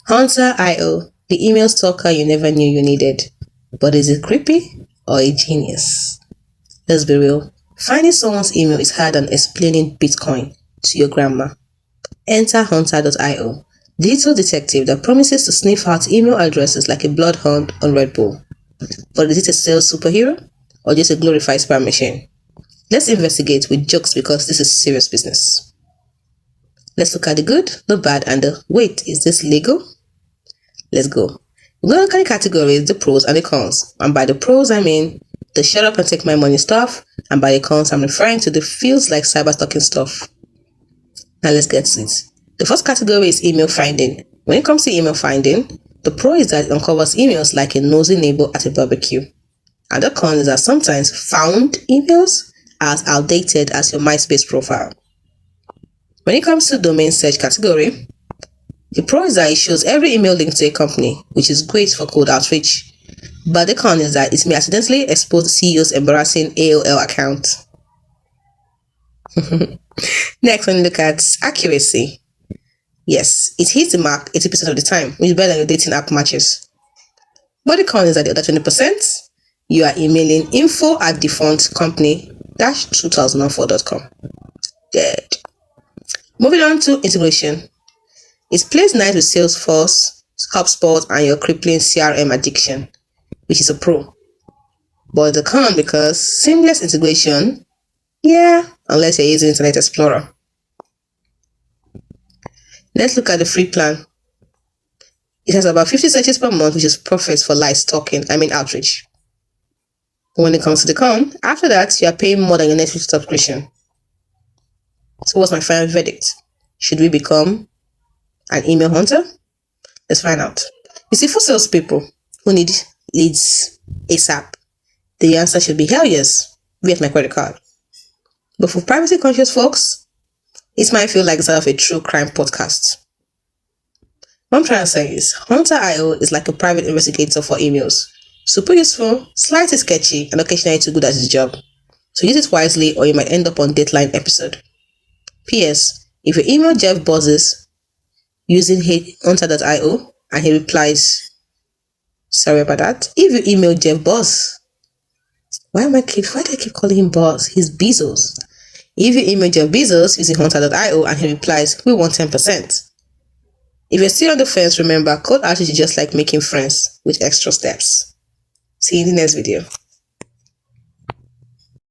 Hunter.io, the email stalker you never knew you needed. But is it creepy or a genius? Let's be real. Finding someone's email is harder than explaining Bitcoin to your grandma. Enter Hunter.io, the digital detective that promises to sniff out email addresses like a bloodhound on Red Bull. But is it a sales superhero or just a glorified spam machine? Let's investigate with jokes because this is serious business. Let's look at the good, the bad, and the wait, is this legal? Let's go. We're going to look at the categories, the pros and the cons. And by the pros, I mean the shut up and take my money stuff. And by the cons, I'm referring to the feels like cyber stalking stuff. Now let's get to it. The first category is email finding. When it comes to email finding, the pro is that it uncovers emails like a nosy neighbor at a barbecue. And the con is that sometimes found emails are as outdated as your MySpace profile. When it comes to domain search category, the pro is that it shows every email link to a company, which is great for cold outreach. But the con is that it may accidentally expose the CEO's embarrassing AOL account. Next, when you look at accuracy. Yes, it hits the mark 80% of the time, which is better than your dating app matches. But the con is that the other 20%, you are emailing info@defunctcompany-2004.com. Dead. Moving on to integration. It plays nice with Salesforce, HubSpot, and your crippling CRM addiction, which is a pro. But the con because seamless integration, unless you're using Internet Explorer. Let's look at the free plan. It has about 50 searches per month, which is perfect for light stalking, outreach. But when it comes to the con, after that, you are paying more than your Netflix subscription. So what's my final verdict? Should we become an email hunter? Let's find out. You see, for salespeople who need leads ASAP, the answer should be hell yes, get my credit card. But for privacy conscious folks, it might feel like the start of a true crime podcast. What I'm trying to say is, Hunter.io is like a private investigator for emails. Super useful, slightly sketchy, and occasionally too good at his job. So use it wisely or you might end up on Dateline episode. P.S. If you email Jeff buzzes using Hunter.io and he replies, sorry about that. If you email Jeff Buzz, why do I keep calling him Buzz? He's Bezos. If you email Jeff Bezos using Hunter.io and he replies, we want 10%. If you're still on the fence, remember, cold outreach is just like making friends with extra steps. See you in the next video.